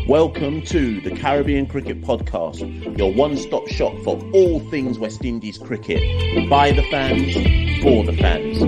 Welcome to the Caribbean Cricket Podcast, your one-stop shop for all things West Indies cricket. By the fans, for the fans.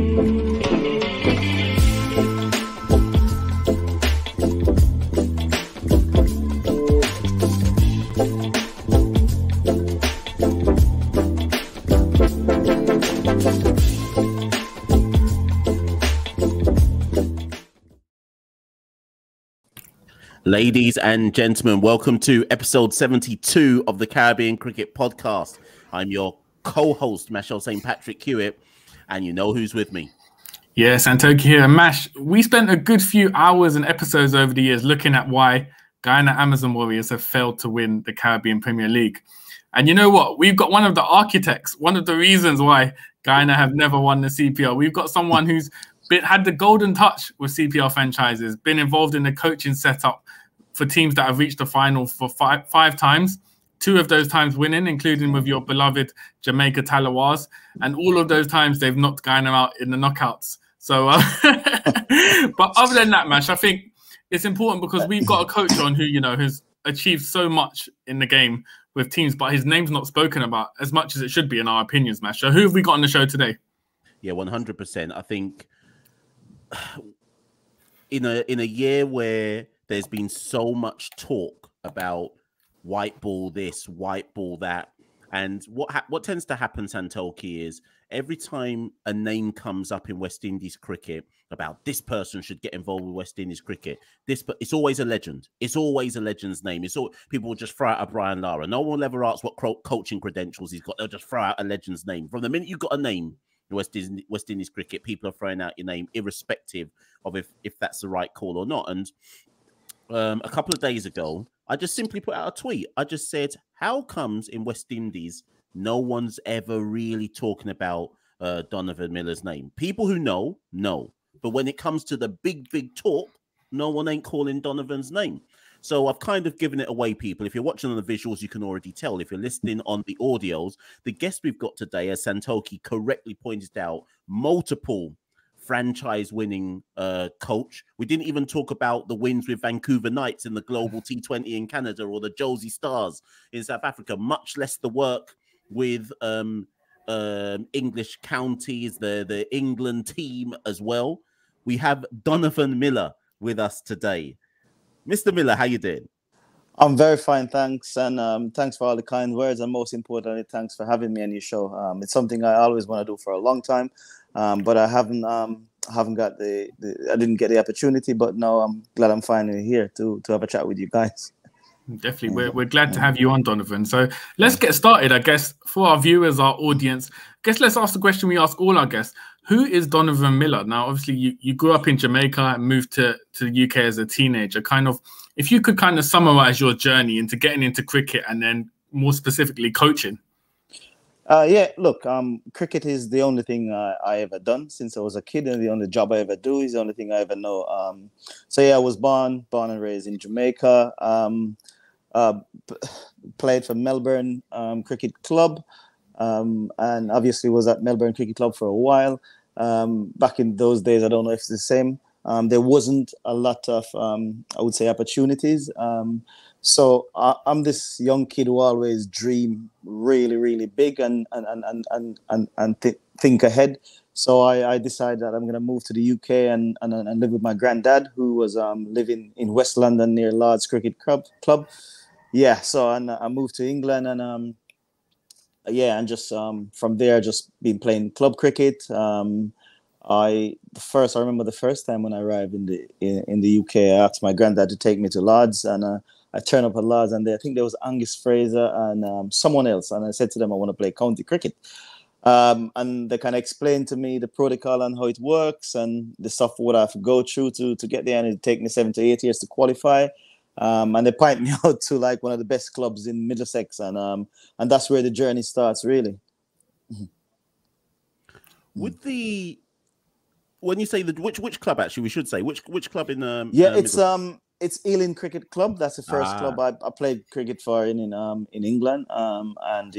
Ladies and gentlemen, welcome to episode 72 of the Caribbean Cricket Podcast. I'm your co-host, Mashal St. Patrick Hewitt, and you know who's with me. Yes, Santoki here. Mash, we spent a good few hours and episodes over the years looking at why Guyana Amazon Warriors have failed to win the Caribbean Premier League. And you know what? We've got one of the architects, one of the reasons why Guyana have never won the CPL. We've got someone who's had the golden touch with CPL franchises, been involved in the coaching setup for teams that have reached the final for five times, 2 of those times winning, including with your beloved Jamaica Talawars, and all of those times they've knocked Guyana out in the knockouts. So, but other than that, Mash, I think it's important because we've got a coach on who, you know, has achieved so much in the game with teams, but his name's not spoken about as much as it should be in our opinions, Mash. So who have we got on the show today? Yeah, 100%. I think in a year where there's been so much talk about white ball this, white ball that, and what tends to happen, Santoki, is every time a name comes up in West Indies cricket about this person should get involved with West Indies cricket, it's always a legend. It's always a legend's name. People will just throw out a Brian Lara. No one will ever ask what coaching credentials he's got. They'll just throw out a legend's name. From the minute you got a name in West Indies cricket, people are throwing out your name, irrespective of if that's the right call or not. And a couple of days ago, I just simply put out a tweet. I just said, how comes in West Indies no one's ever really talking about Donovan Miller's name? People who know. But when it comes to the big talk, no one ain't calling Donovan's name. So I've kind of given it away, people. If you're watching on the visuals, you can already tell. If you're listening on the audios, the guest we've got today, as Santoki correctly pointed out, multiple franchise-winning coach. We didn't even talk about the wins with Vancouver Knights in the Global T20 in Canada or the Josie Stars in South Africa, much less the work with English counties, the England team as well. We have Donovan Miller with us today. Mr. Miller, how you doing? I'm very fine, thanks. And thanks for all the kind words. And most importantly, thanks for having me on your show. It's something I always want to do for a long time. But I haven't got I didn't get the opportunity, but now I'm glad I'm finally here to have a chat with you guys. Definitely. We're glad to have you on, Donovan. So let's get started, I guess, for our viewers, our audience. I guess let's ask the question we ask all our guests. Who is Donovan Miller? Now, obviously, you grew up in Jamaica and moved to the UK as a teenager. If you could kind of summarize your journey into getting into cricket and then more specifically coaching. Yeah, look, cricket is the only thing I ever done since I was a kid, and the only job I ever do is the only thing I ever know. So yeah, I was born and raised in Jamaica. Played for Melbourne Cricket Club, and obviously was at Melbourne Cricket Club for a while. Back in those days, I don't know if it's the same. There wasn't a lot of, I would say, opportunities. So I'm this young kid who always dream really, really big and think ahead. So I decided that I'm going to move to the UK and live with my granddad, who was living in West London near Lord's Cricket Club. Yeah, so I moved to England and just from there just been playing club cricket. I remember the first time when I arrived in the UK, I asked my granddad to take me to Lord's, and I turned up at Lord's, and I think there was Angus Fraser and someone else, and I said to them, I want to play county cricket. And they kind of explained to me the protocol and how it works and the stuff what I have to go through to get there, and it'd take me 7 to 8 years to qualify. And they point me out to like one of the best clubs in Middlesex, and that's where the journey starts, really. When you say which club, actually, we should say which club in it's Ealing Cricket Club. That's the first club I played cricket for in England. At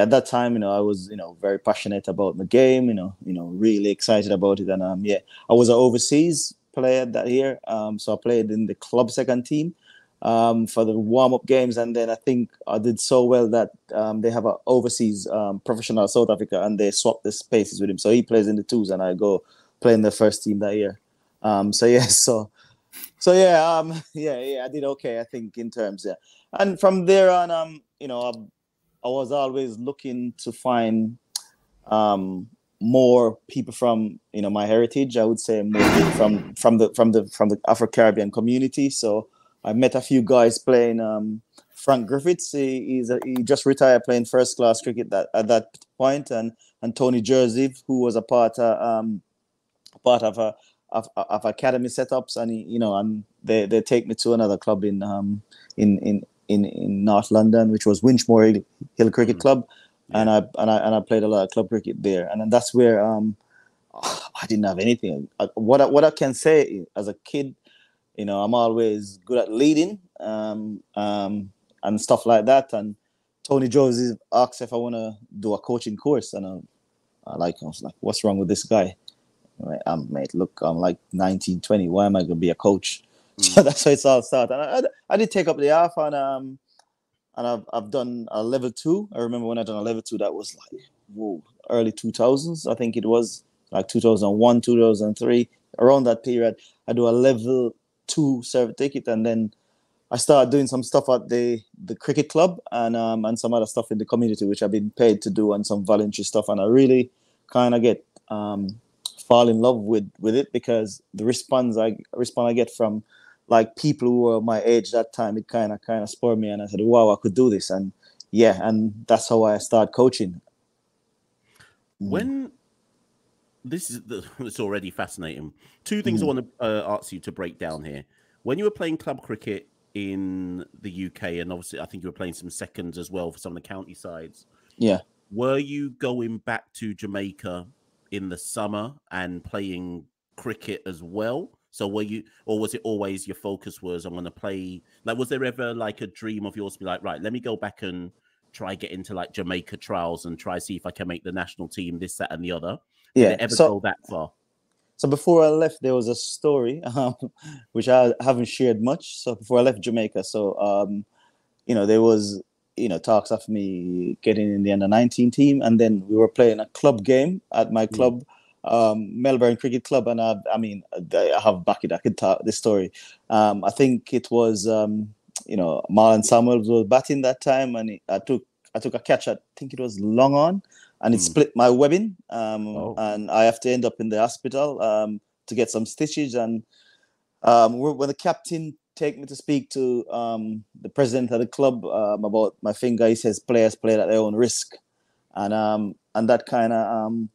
that time, I was very passionate about the game. Really excited about it, and I was an overseas player that year. So I played in the club second team. for the warm-up games, and then I think I did so well that they have an overseas professional South Africa, and they swapped the spaces with him. So he plays in the twos, and I go play in the first team that year. So yeah, I did okay, I think, in terms, yeah. And from there on, I was always looking to find more people from my heritage. I would say more from the Afro-Caribbean community. So I met a few guys playing. Frank Griffiths, he just retired playing first class cricket at that point, and Tony Jersey, who was a part of academy setups, and they take me to another club in North London, which was Winchmore Hill Cricket Club. Yeah. And I played a lot of club cricket there, and then that's where I didn't have anything. What I can say as a kid, I'm always good at leading and stuff like that. And Tony Joseph asked if I want to do a coaching course, and I was like, what's wrong with this guy? Mate, look, I'm like 19, 20. Why am I going to be a coach? So that's how it's all started. And I did take up the offer, and I've done a level 2. I remember when I done a level 2, that was like, early 2000s. I think it was like 2001, 2003, around that period. I do a level 2 certificate, and then I started doing some stuff at the cricket club and some other stuff in the community, which I've been paid to do, and some voluntary stuff. And I really kind of get fall in love with it, because the response I get from like people who were my age that time, it kind of spurred me, and I said, wow, I could do this. And yeah, and that's how I started coaching. When it's already fascinating. 2 things I want to ask you to break down here. When you were playing club cricket in the UK, and obviously I think you were playing some seconds as well for some of the county sides. Yeah. Were you going back to Jamaica in the summer and playing cricket as well? So were you, or was it always your focus was I'm going to play? Like, was there ever like a dream of yours to be like, right, let me go back and try get into like Jamaica trials and try see if I can make the national team, this, that, and the other? Did it ever go that far? So before I left, there was a story which I haven't shared much. So before I left Jamaica, there was talks of me getting in the under-19 team, and then we were playing a club game at my club, Melbourne Cricket Club, and I have back it. I could talk this story. I think it was Marlon Samuels was batting that time, and I took a catch. I think it was long on, and it split my webbing, and I have to end up in the hospital to get some stitches. And when the captain take me to speak to the president of the club about my finger, he says players play at their own risk, and that kind of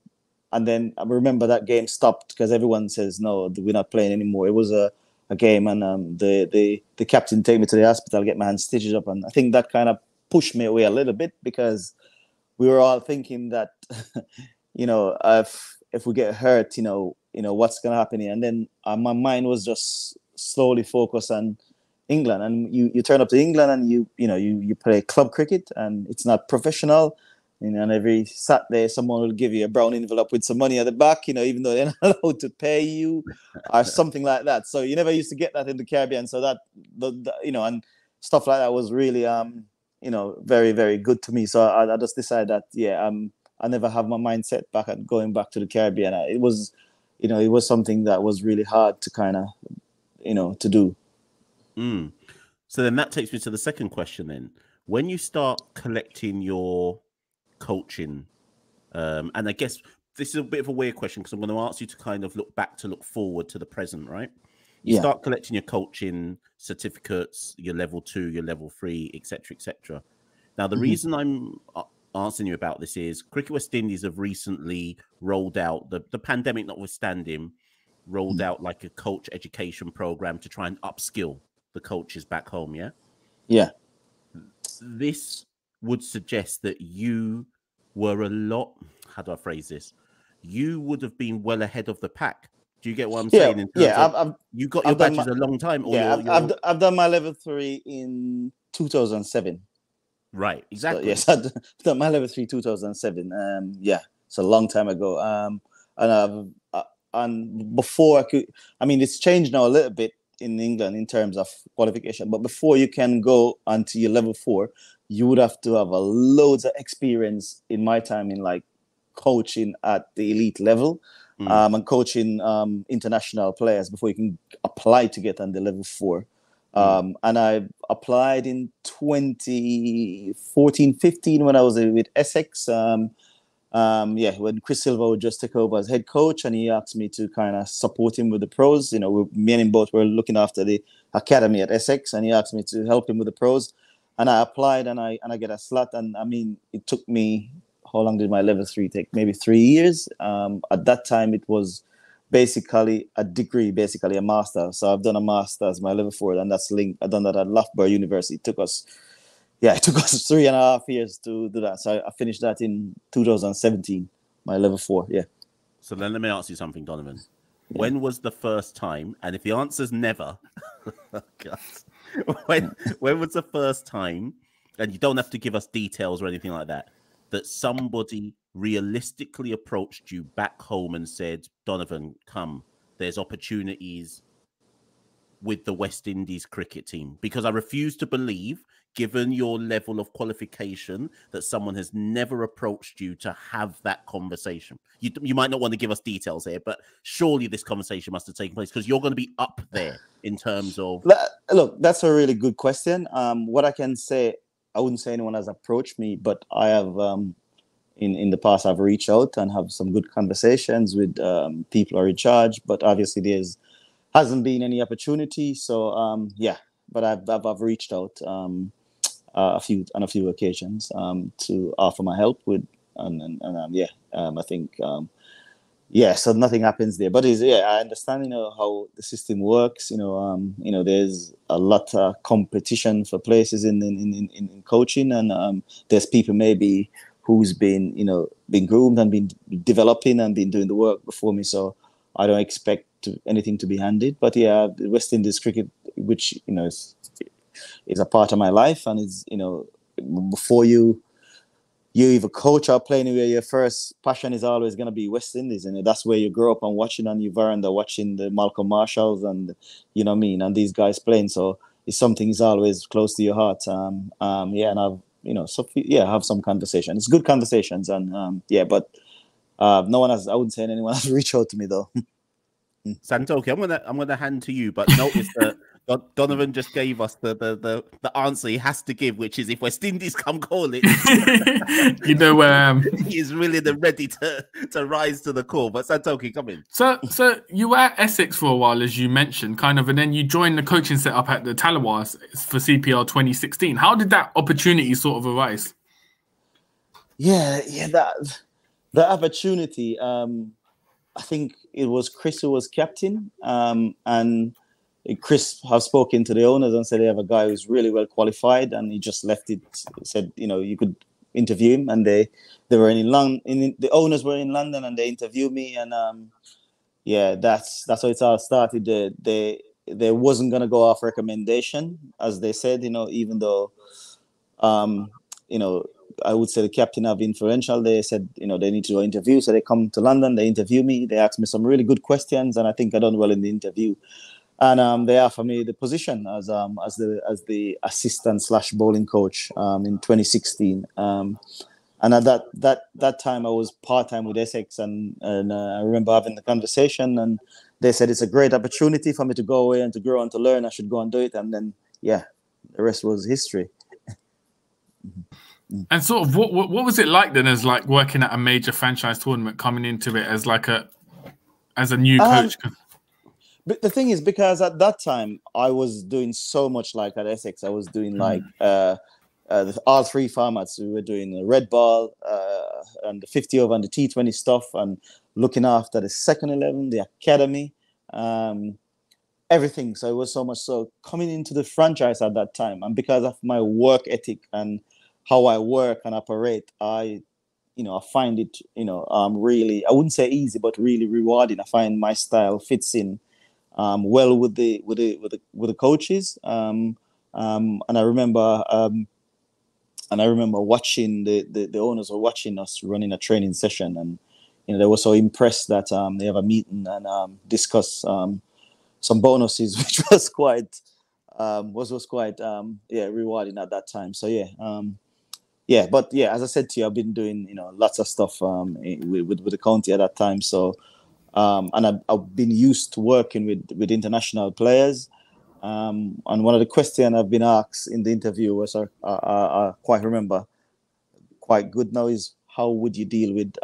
and then I remember that game stopped because everyone says no, we're not playing anymore. It was a game, and the captain take me to the hospital, get my hand stitched up, and I think that kind of pushed me away a little bit, because we were all thinking that if we get hurt, what's gonna happen here. And then my mind was just slowly focused on England, and you turn up to England, and you play club cricket, and it's not professional. And every Saturday, someone will give you a brown envelope with some money at the back, even though they're not allowed to pay you, or something like that. So you never used to get that in the Caribbean. So that, and stuff like that was really, very, very good to me. So I just decided that, I never have my mind set back at going back to the Caribbean. It was something that was really hard to kind of, to do. So then that takes me to the second question then. When you start collecting your coaching, and I guess this is a bit of a weird question, because I'm going to ask you to kind of look back to look forward to the present, right? You start collecting your coaching certificates, your level 2, your level 3, etc., etc. Now, the reason I'm asking you about this is Cricket West Indies have recently rolled out, the pandemic notwithstanding, rolled out like a coach education program to try and upskill the coaches back home. Yeah. This would suggest that you were a lot, how do I phrase this? You would have been well ahead of the pack. Do you get what I'm saying? You got your badges a long time. I've done my level 3 in 2007. Right, exactly. So, yes, I've done my level 3 2007. It's a long time ago. And before I could, it's changed now a little bit. in England in terms of qualification. But before you can go onto your level 4, you would have to have a loads of experience in my time in like coaching at the elite level and coaching international players before you can apply to get on the level 4. And I applied in 2014-15 when I was with Essex. When Chris Silva would just take over as head coach, and he asked me to kind of support him with the pros. You know, me and him both were looking after the academy at Essex, and he asked me to help him with the pros. And I applied, and I get a slot. And I mean, it took me, how long did my level 3 take? Maybe 3 years. At that time, it was basically a degree, basically a master. So I've done a master's, my level 4, and that's linked. I've done that at Loughborough University. It took us 3.5 years to do that. So I finished that in 2017, my level 4. Yeah. So then let me ask you something, Donovan. Yeah. When was the first time, and if the answer's never, when was the first time, and you don't have to give us details or anything like that, that somebody realistically approached you back home and said, Donovan, come, there's opportunities with the West Indies cricket team? Because I refuse to believe, given your level of qualification, that someone has never approached you to have that conversation. You might not want to give us details here, but surely this conversation must have taken place, because you're going to be up there in terms of... Look, that's a really good question. What I can say, I wouldn't say anyone has approached me, but I have, in the past, I've reached out and have some good conversations with people who are in charge, but obviously hasn't been any opportunity. So, but I've reached out on a few occasions to offer my help with, I think, so nothing happens there. But I understand, how the system works. There's a lot of competition for places in coaching, and there's people maybe who's been groomed and been developing and been doing the work before me. So I don't expect anything to be handed. But yeah, West Indies cricket, which is a part of my life, and is before you either coach or play anywhere, your first passion is always going to be West Indies, and that's where you grow up and watching on your veranda, watching the Malcolm Marshalls and and these guys playing. So it's something is always close to your heart. And I've have some conversations. It's good conversations, and but no one has. I wouldn't say anyone has reached out to me though. Santoki, I'm gonna hand to you, but notice that Donovan just gave us the answer he has to give, which is if West Indies come calling, he is willing and ready to rise to the call. But Santoki, come in. So you were at Essex for a while, as you mentioned, kind of, and then you joined the coaching setup at the Talawas for CPL 2016. How did that opportunity sort of arise? That opportunity. I think it was Chris who was captain, and Chris have spoken to the owners and said they have a guy who's really well qualified, and he just left it. Said you could interview him, and they were in London. The owners were in London, and they interviewed me, and that's how it all started. They wasn't gonna go off recommendation, as they said. Even though I would say the captain have influential. They said, they need to do an interview. So they come to London, they interview me. They asked me some really good questions, and I think I done well in the interview. And they offered me the position as the assistant / bowling coach in 2016. And at that time I was part-time with Essex, and I remember having the conversation, and they said it's a great opportunity for me to go away and to grow and to learn. I should go and do it. And then the rest was history. And sort of what was it like then, as like working at a major franchise tournament, coming into it as a new coach? But the thing is, because at that time I was doing so much, like at Essex, I was doing all 3 formats. We were doing the red ball and the 50 over and the T20 stuff, and looking after the second 11, the academy, everything. So it was so much. So coming into the franchise at that time, and because of my work ethic and how I work and operate, I find it, really, I wouldn't say easy, but really rewarding. I find my style fits in well with the coaches. And I remember watching the owners were watching us running a training session, and they were so impressed that they have a meeting and discuss some bonuses, which was quite rewarding at that time. So but as I said to you, I've been doing lots of stuff with the county at that time. So and I've been used to working with international players. And one of the questions I've been asked in the interview was I quite remember quite good now is how would you deal with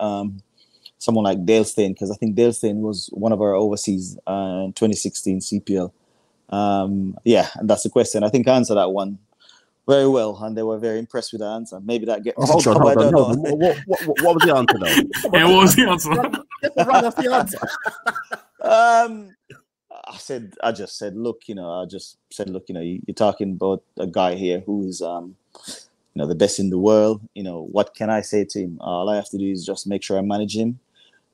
someone like Dale Steyn, because I think Dale Steyn was one of our overseas in 2016 CPL. And that's the question. I think I answered that one very well, and they were very impressed with the answer. Maybe that gets hold on. What was the answer though? Yeah, what was the answer? Run off the answer. I just said, look, you're talking about a guy here who is the best in the world. What can I say to him? All I have to do is just make sure I manage him,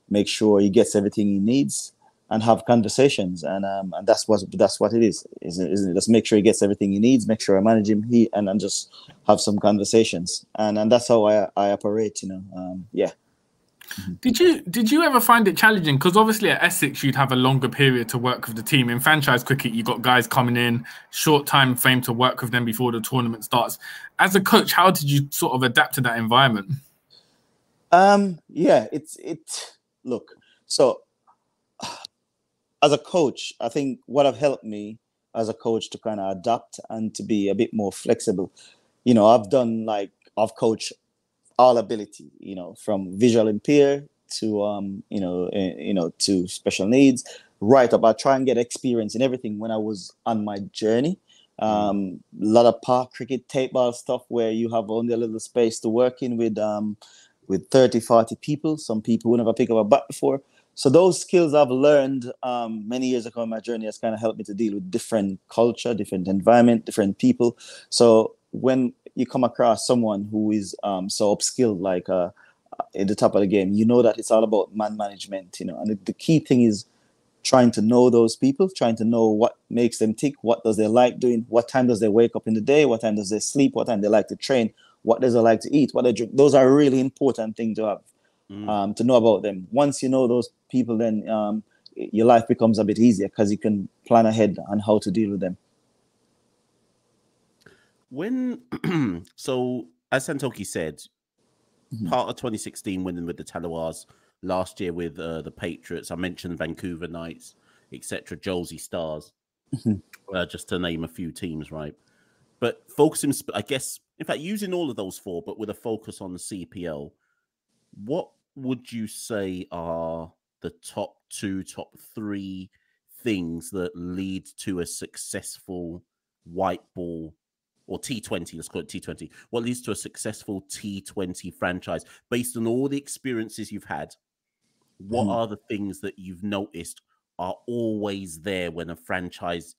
make sure he gets everything he needs, and have conversations. And that's what it is, isn't it? Just make sure he gets everything he needs, make sure I manage him, and just have some conversations. And that's how I operate. Did you ever find it challenging? Because obviously at Essex you'd have a longer period to work with the team. In franchise cricket, you got guys coming in, short time frame to work with them before the tournament starts. As a coach, how did you sort of adapt to that environment? Look, so as a coach, I think what have helped me as a coach to kind of adapt and to be a bit more flexible. I've coached all ability, from visual impaired to to special needs, right up. I try and get experience in everything when I was on my journey. A lot of park cricket, tape ball stuff where you have only a little space to work in with 30, 40 people. Some people who never pick up a bat before. So those skills I've learned many years ago in my journey has kind of helped me to deal with different culture, different environment, different people. So when you come across someone who is so upskilled, like at the top of the game, that it's all about man management, and the key thing is trying to know those people, trying to know what makes them tick, what does they like doing, what time does they wake up in the day, what time does they sleep, what time they like to train, what does they like to eat, what they drink. Those are really important things to have, to know about them. Once you know those people, then your life becomes a bit easier because you can plan ahead on how to deal with them. So as Santoki said, part of 2016 winning with the Tallawahs, last year with the Patriots, I mentioned Vancouver Knights, etc., Josie Stars, just to name a few teams, right? But focusing, I guess, in fact, using all of those four, but with a focus on the CPL, what would you say are the top 2, top 3 things that lead to a successful white ball or T20, let's call it T20, what leads to a successful T20 franchise based on all the experiences you've had? What are the things that you've noticed are always there when a franchise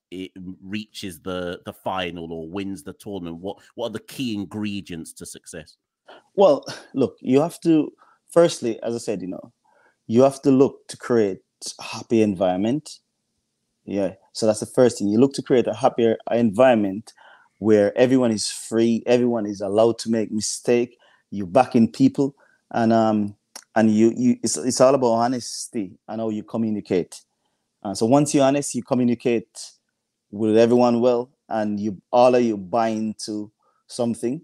reaches the final or wins the tournament? What are the key ingredients to success? Well, look, you have to, firstly, as I said, you have to look to create a happy environment. Yeah, so that's the first thing. You look to create a happier environment where everyone is free, everyone is allowed to make mistake. You back in people, and it's all about honesty and how you communicate. So once you're honest, you communicate with everyone well, and all of you buy into something,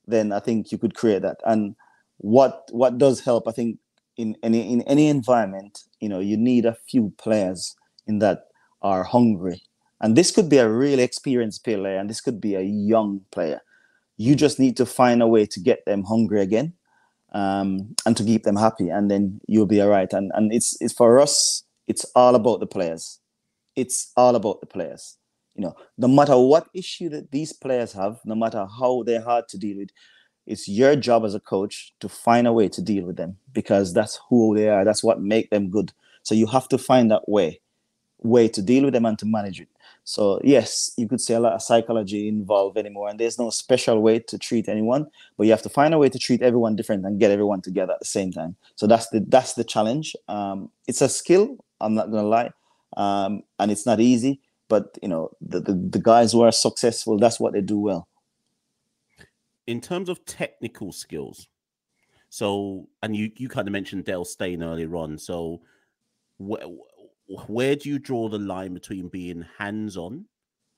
then I think you could create that. And what does help, I think, in any environment, you need a few players in that are hungry. And this could be a really experienced player, and this could be a young player. You just need to find a way to get them hungry again, and to keep them happy, and then you'll be all right. And it's for us, it's all about the players. It's all about the players. No matter what issue that these players have, no matter how they're hard to deal with, it's your job as a coach to find a way to deal with them, because that's who they are. That's what makes them good. So you have to find that way to deal with them and to manage it. So yes, you could say a lot of psychology involved anymore, and there's no special way to treat anyone, but you have to find a way to treat everyone different and get everyone together at the same time. So that's the challenge. It's a skill, I'm not gonna lie, and it's not easy, but the guys who are successful, that's what they do well. In terms of technical skills, so, and you kind of mentioned Dale Steyn earlier on, so where do you draw the line between being hands-on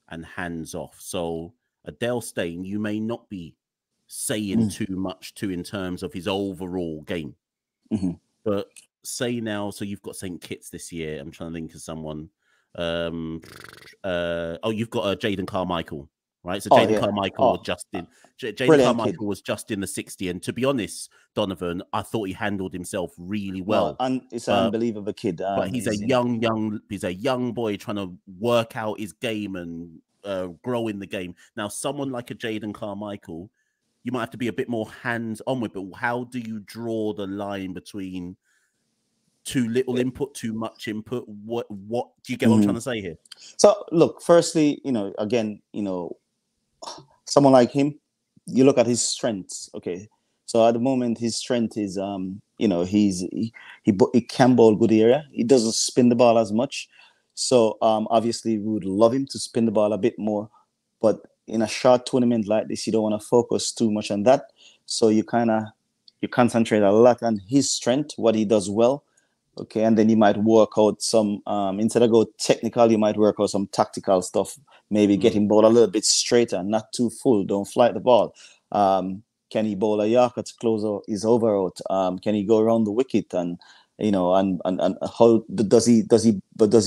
and hands-off? So Adele Steyn, you may not be saying too much to in terms of his overall game, but say now, so you've got St. Kitts this year. I'm trying to think of someone. You've got Jaden Carmichael, right? So Jaden Carmichael was just in. Jaden Carmichael was just in the 60, and to be honest, Donovan, I thought he handled himself really well. And it's an unbelievable kid. But he's a young boy trying to work out his game and grow in the game. Now, someone like a Jaden Carmichael, you might have to be a bit more hands-on with. But how do you draw the line between too little input, too much input? What do you get what I'm trying to say here? So look, firstly, someone like him, you look at his strengths. Okay, so at the moment, his strength is he can bowl good area. He doesn't spin the ball as much. So obviously, we would love him to spin the ball a bit more, but in a short tournament like this, you don't want to focus too much on that. So you concentrate a lot on his strength, what he does well. Okay, and then you might work out some, instead of go technical, you might work out some tactical stuff. Maybe get him ball a little bit straighter, not too full. Don't flight the ball. Can he bowl a Yorker to close his over out? Can he go around the wicket? And how does he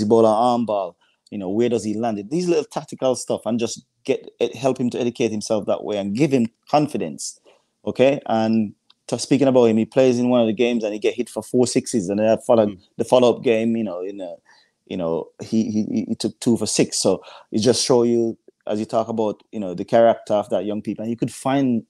bowl an arm ball? Where does he land it? These little tactical stuff, and just help him to educate himself that way and give him confidence. Okay, and speaking about him, he plays in one of the games and he get hit for 4 sixes, and then the follow-up game, he took 2 for 6. So it just show you, as you talk about, the character of that young people, and you could find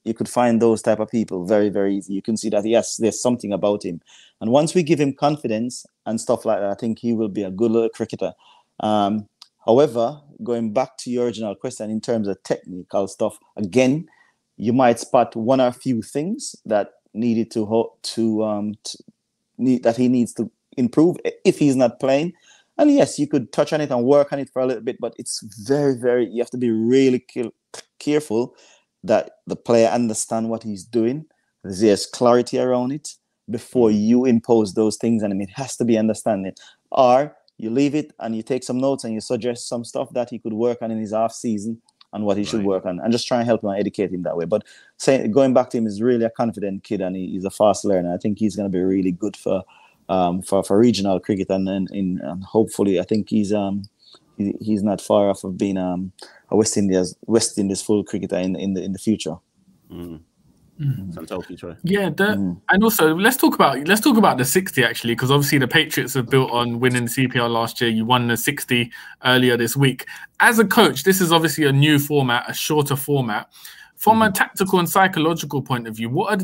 those type of people very, very easy. You can see that yes, there's something about him, and once we give him confidence and stuff like that, I think he will be a good little cricketer. However, going back to your original question in terms of technical stuff, again, you might spot one or a few things that needed that he needs to improve if he's not playing. And yes, you could touch on it and work on it for a little bit, but it's very, very, you have to be really careful that the player understand what he's doing. There's clarity around it before you impose those things, and it has to be understanding. Or you leave it and you take some notes and you suggest some stuff that he could work on in his off season and what he should work on, and just try and help him and educate him that way. But going back to him, is really a confident kid, and he's a fast learner. I think he's going to be really good for regional cricket, and hopefully, I think he's not far off of being a West Indies full cricketer in the future. Yeah, and also let's talk about the 60 actually, because obviously the Patriots have built on winning the CPL last year. You won the 60 earlier this week. As a coach, this is obviously a new format, a shorter format. From a tactical and psychological point of view, are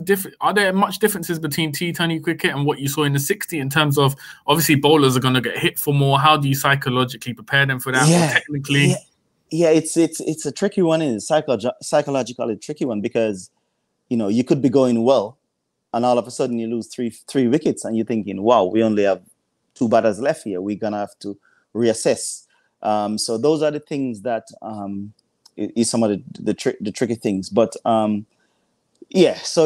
there much differences between T20 cricket and what you saw in the 60 in terms of, obviously bowlers are going to get hit for more? How do you psychologically prepare them for that? Or technically? Yeah, it's a tricky one. It's psychologically tricky one, because you could be going well, and all of a sudden you lose three wickets, and you're thinking, wow, we only have 2 batters left here. We're gonna have to reassess. So those are the things that is some of the tricky things. But so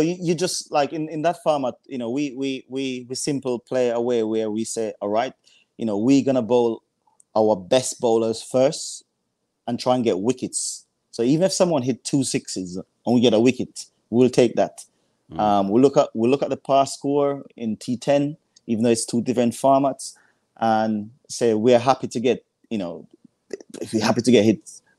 you just like in that format, we simple play away, where we say, all right, we're gonna bowl our best bowlers first and try and get wickets. So even if someone hit 2 sixes and we get a wicket, we'll take that. We'll look at the pass score in T10, even though it's 2 different formats, and say we're happy to get hit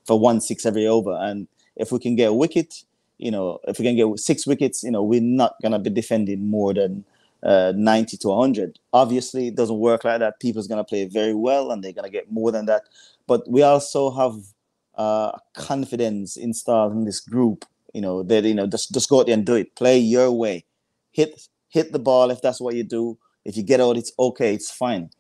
for 1 6 every over. And if we can get a wicket, if we can get 6 wickets, we're not gonna be defending more than 90 to 100. Obviously, it doesn't work like that. People's gonna play very well, and they're gonna get more than that. But we also have confidence installed in this group. Just go out there and do it. Play your way. Hit the ball if that's what you do. If you get out, it's okay. It's fine.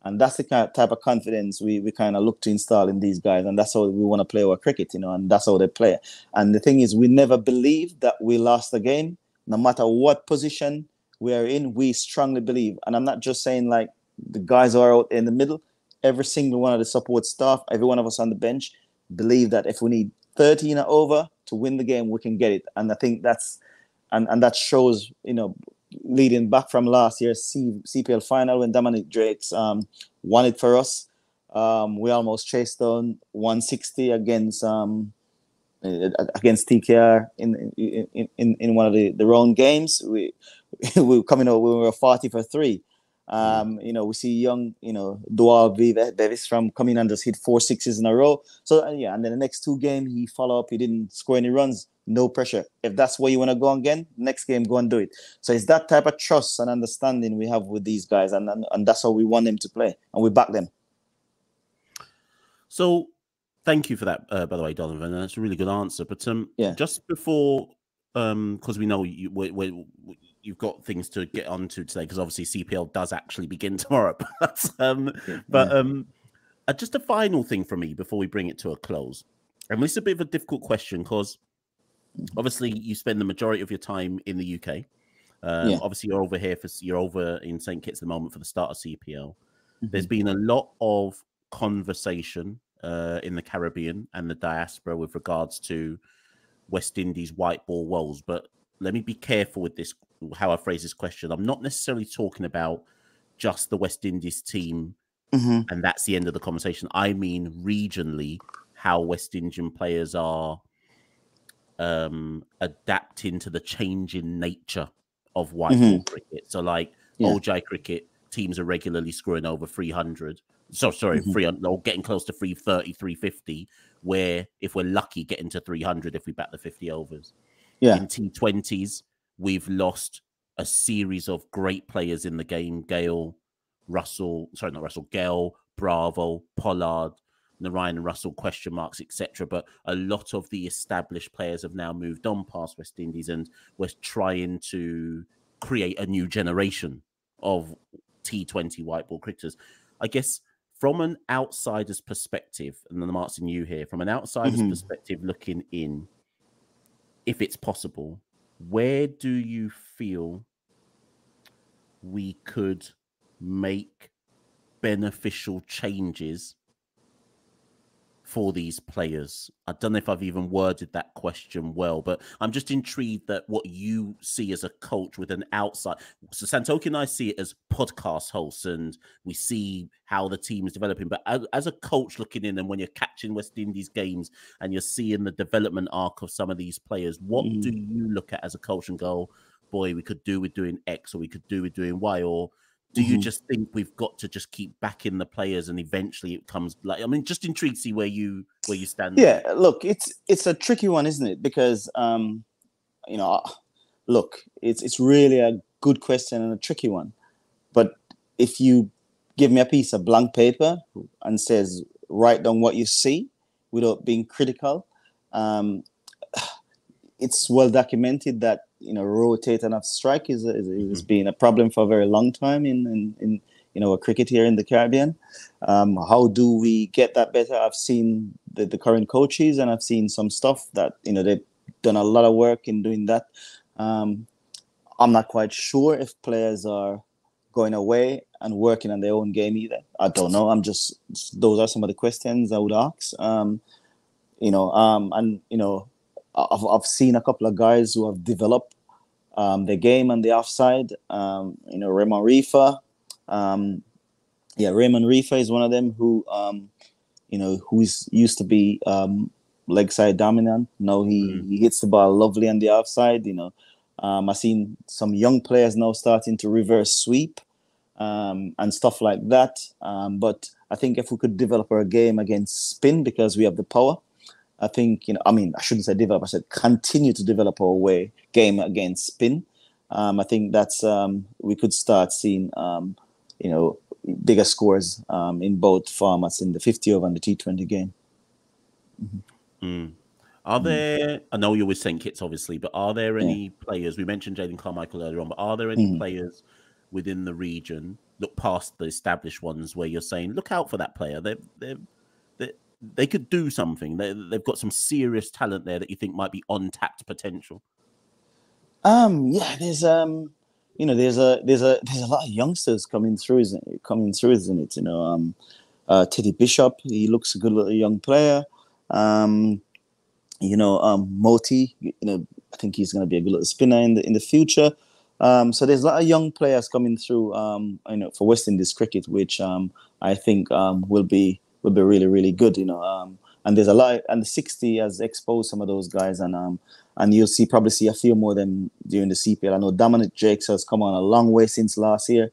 And that's the type of confidence we kind of look to install in these guys. And that's how we want to play our cricket, and that's how they play. And the thing is, we never believe that we lost the game. No matter what position we are in, we strongly believe. And I'm not just saying like the guys who are out in the middle. Every single one of the support staff, every one of us on the bench, believe that if we need 13 over to win the game, we can get it. And I think that shows, leading back from last year's CPL final when Dominic Drakes won it for us. We almost chased down 160 against TKR in one of the round games. We were coming out. We were 40 for 3. We see young, Dual Bevis from coming and just hit 4 sixes in a row. So and then the next 2 games he follow up. He didn't score any runs. No pressure. If that's where you want to go again, next game go and do it. So it's that type of trust and understanding we have with these guys, and that's how we want them to play, and we back them. So thank you for that, by the way, Donovan. That's a really good answer. But just before, because we know you've got things to get onto today, because obviously CPL does actually begin tomorrow. Just a final thing from me before we bring it to a close. And this is a bit of a difficult question because obviously you spend the majority of your time in the UK. Obviously you're over in St. Kitts at the moment for the start of CPL. There's been a lot of conversation in the Caribbean and the diaspora with regards to West Indies white ball woes. But let me be careful with this, how I phrase this question. I'm not necessarily talking about just the West Indies team and that's the end of the conversation. I mean regionally, how West Indian players are adapting to the changing nature of white ball cricket. So like OJ cricket, teams are regularly screwing over 300. So sorry, 300 or getting close to 330, 350, where if we're lucky, getting to 300 if we bat the 50 overs. In T20s, we've lost a series of great players in the game. Gale, Bravo, Pollard, Narayan Russell, question marks, etc. But a lot of the established players have now moved on past West Indies, and we're trying to create a new generation of T20 white ball cricketers. I guess from an outsider's perspective, and then I'm asking you here, from an outsider's perspective looking in, if it's possible, where do you feel we could make beneficial changes for these players? I don't know if I've even worded that question well, but I'm just intrigued that what you see as a coach with an outside. So Santoki and I see it as podcast hosts, and we see how the team is developing. But as a coach looking in, and when you're catching West Indies games and you're seeing the development arc of some of these players, what do you look at as a coach and go, boy, we could do with doing X, or we could do with doing Y, or do you just think we've got to just keep backing the players and eventually it comes like, I mean, just intrigued to see where you stand. Yeah, look, it's a tricky one, isn't it? Because look, it's really a good question and a tricky one. But if you give me a piece of blank paper and says write down what you see without being critical, it's well documented that rotating of strike is been a problem for a very long time in cricket here in the Caribbean. How do we get that better? I've seen the current coaches, and I've seen some stuff that they've done a lot of work in doing that. I'm not quite sure if players are going away and working on their own game either. I don't know. Those are some of the questions I would ask. I've seen a couple of guys who have developed their game on the offside. Raymond Rifa. Raymond Rifa is one of them who, who's used to be leg side dominant. Now he hits the ball lovely on the offside. I've seen some young players now starting to reverse sweep and stuff like that. But I think if we could develop our game against spin, because we have the power, I think, I shouldn't say develop, I said continue to develop our game against spin. I think that's, we could start seeing, bigger scores in both formats, in the 50 over and the T20 game. Are there, I know you're with St. Kitts, obviously, but are there any players, we mentioned Jaden Carmichael earlier on, but are there any players within the region, look past the established ones, where you're saying, look out for that player? They could do something. They've got some serious talent there that you think might be untapped potential. There's a lot of youngsters coming through, isn't it? Teddy Bishop, he looks a good little young player. Moti, I think he's going to be a good little spinner in the future. So there's a lot of young players coming through, for West Indies cricket, which I think will be really, really good. And there's a lot, and the 60 has exposed some of those guys, and you'll probably see a few more of them during the CPL. I know Dominic Jakes has come on a long way since last year,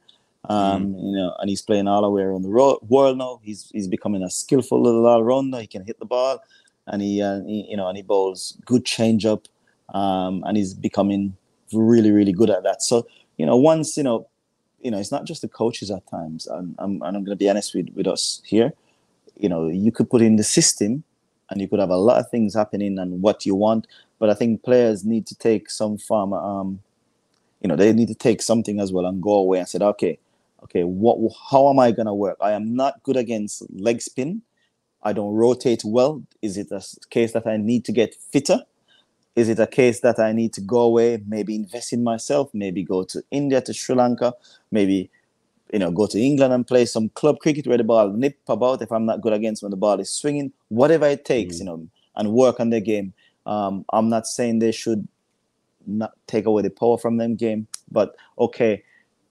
and he's playing all the way around the world now. He's becoming a skillful little all-rounder. He can hit the ball, and he bowls good change-up, and he's becoming really, really good at that. So, once, it's not just the coaches at times. And I'm going to be honest with us here. You could put in the system and you could have a lot of things happening and what you want. But I think players need to take some form, they need to take something as well and go away and say, okay, how am I going to work? I am not good against leg spin. I don't rotate well. Is it a case that I need to get fitter? Is it a case that I need to go away, maybe invest in myself, maybe go to India, to Sri Lanka, maybe, go to England and play some club cricket where the ball nip about if I'm not good against when the ball is swinging, whatever it takes, and work on their game. I'm not saying they should not take away the power from them game, but okay,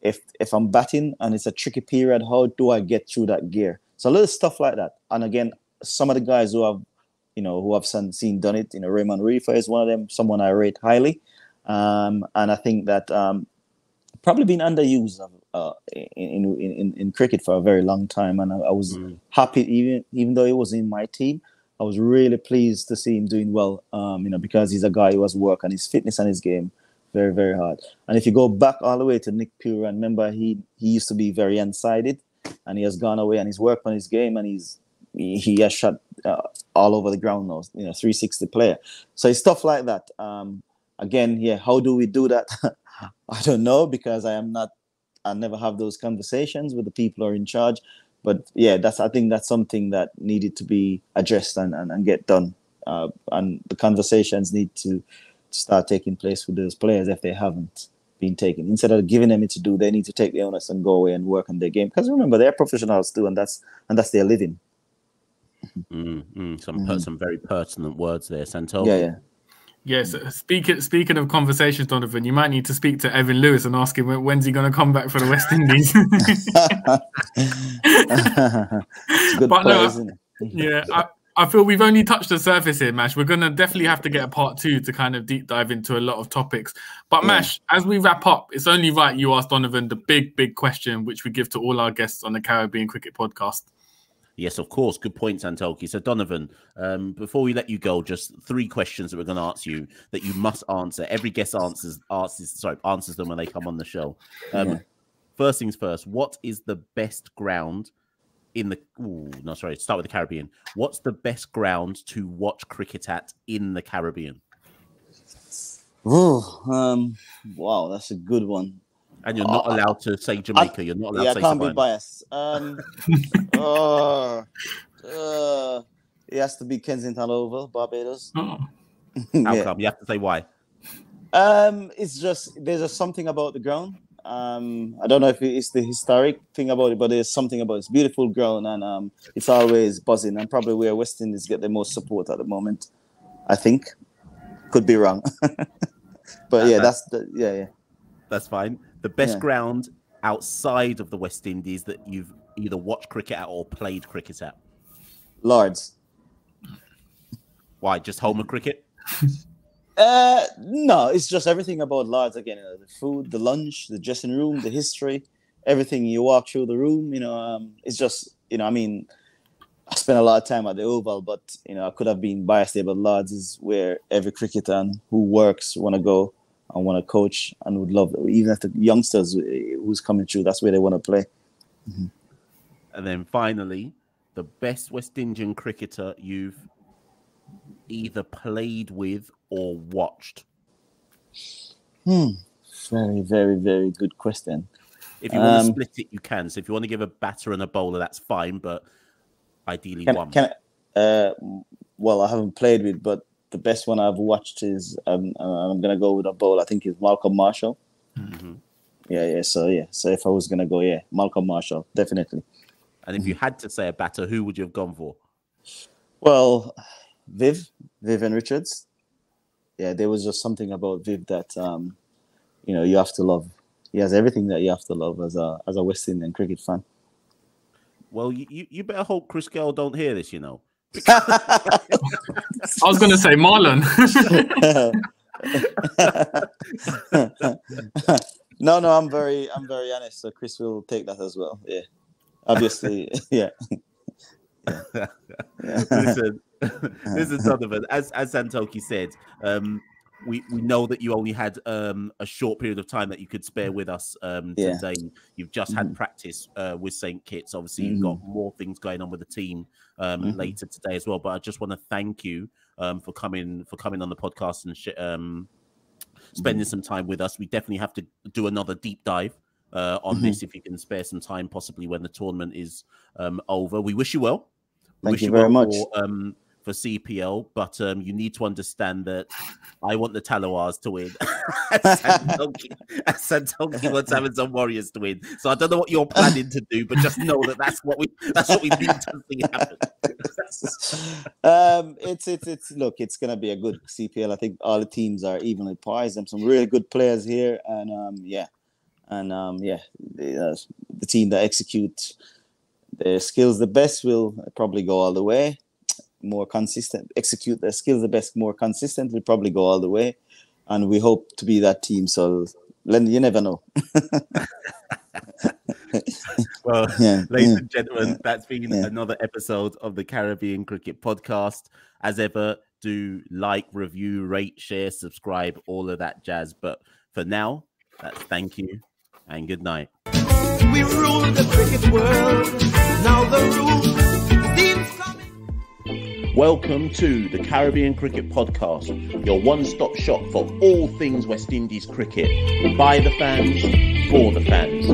if I'm batting and it's a tricky period, how do I get through that gear? So a little stuff like that. And again, some of the guys who have seen done it. Raymond Reefer is one of them, someone I rate highly. And I think that probably been underused in cricket for a very long time. And I was happy, even though he was in my team, I was really pleased to see him doing well, because he's a guy who has worked on his fitness and his game very, very hard. And if you go back all the way to Nick Pura, remember he used to be very one-sided, and he has gone away and he's worked on his game, and he has shot all over the ground now, 360 player. So it's stuff like that. Again, how do we do that? I don't know, because I never have those conversations with the people who are in charge. But I think that's something that needed to be addressed and get done. And the conversations need to start taking place with those players if they haven't been taken. Instead of giving them it to do, they need to take the onus and go away and work on their game. Because remember, they're professionals too, and that's their living. Some very pertinent words there, Santel. Yeah. Yes. Speaking of conversations, Donovan, you might need to speak to Evan Lewis and ask him when's he going to come back for the West Indies. It's a good play, isn't it? Yeah, I feel we've only touched the surface here, Mash. We're going to definitely have to get a part 2 to kind of deep dive into a lot of topics. But Mash, as we wrap up, it's only right you ask Donovan the big question, which we give to all our guests on the Caribbean Cricket Podcast. Yes, of course. Good point, Santolki. So, Donovan, before we let you go, just 3 questions that we're going to ask you that you must answer. Every guest answers them when they come on the show. First things first, what is the best ground in the... start with the Caribbean. What's the best ground to watch cricket at in the Caribbean? Wow, that's a good one. And you're not allowed to say Jamaica. You're not allowed to say I can't Savannah. be biased. It has to be Kensington Oval, Barbados. How come? You have to say why. It's just there's just something about the ground. I don't know if it's the historic thing about it, but there's something about it. It's beautiful ground, and it's always buzzing. And probably where West Indies get the most support at the moment. I think. Could be wrong, but that's fine. The best ground outside of the West Indies that you've either watched cricket at or played cricket at? Lords. Why? Just home of cricket? No, it's just everything about Lords again. The food, the lunch, the dressing room, the history, everything. You walk through the room, it's just, I spent a lot of time at the Oval, but, I could have been biased there, but Lords is where every cricketer who works want to go and want to coach and would love, even if the youngsters who's coming through, that's where they want to play. Mm-hmm. And then finally, the best West Indian cricketer you've either played with or watched? Very, very, very good question. If you want to split it, you can. So if you want to give a batter and a bowler, that's fine, but ideally one. Well, I haven't played with, but the best one I've watched is, I'm going to go with a bowler, I think is Malcolm Marshall. Mm-hmm. So if I was going to go, Malcolm Marshall, definitely. And if you had to say a batter, who would you have gone for? Well, Vivian Richards. Yeah, there was just something about Viv that you have to love. He has everything that you have to love as a West Indian cricket fan. Well, you better hope Chris Gale don't hear this, I was going to say Marlon. No, I'm very honest. So Chris will take that as well. Yeah, obviously, yeah. Listen, Donovan. As Santoki said, we know that you only had a short period of time that you could spare with us today. You've just had practice with St. Kitts. Obviously, you've got more things going on with the team later today as well. But I just want to thank you for coming on the podcast and spending some time with us. We definitely have to do another deep dive on this if you can spare some time, possibly when the tournament is over. We wish you well. Thank you very much. For CPL, but you need to understand that I want the Talawars to win. Santoki wants Amazon Warriors to win. So I don't know what you're planning to do, but just know that that's what we need to see happen. It's gonna be a good CPL. I think all the teams are evenly priced. There's some really good players here, and the team that execute their skills the best will probably go all the way. More consistent, execute their skills the best, more consistently, probably go all the way, and we hope to be that team. So you never know. Well, ladies and gentlemen, that's been another episode of the Caribbean Cricket Podcast. As ever, do like, review, rate, share, subscribe, all of that jazz. But for now, that's thank you and good night. We rule the cricket world. Now the rules seems coming. Welcome to the Caribbean Cricket Podcast, your one-stop shop for all things West Indies cricket. By the fans, for the fans.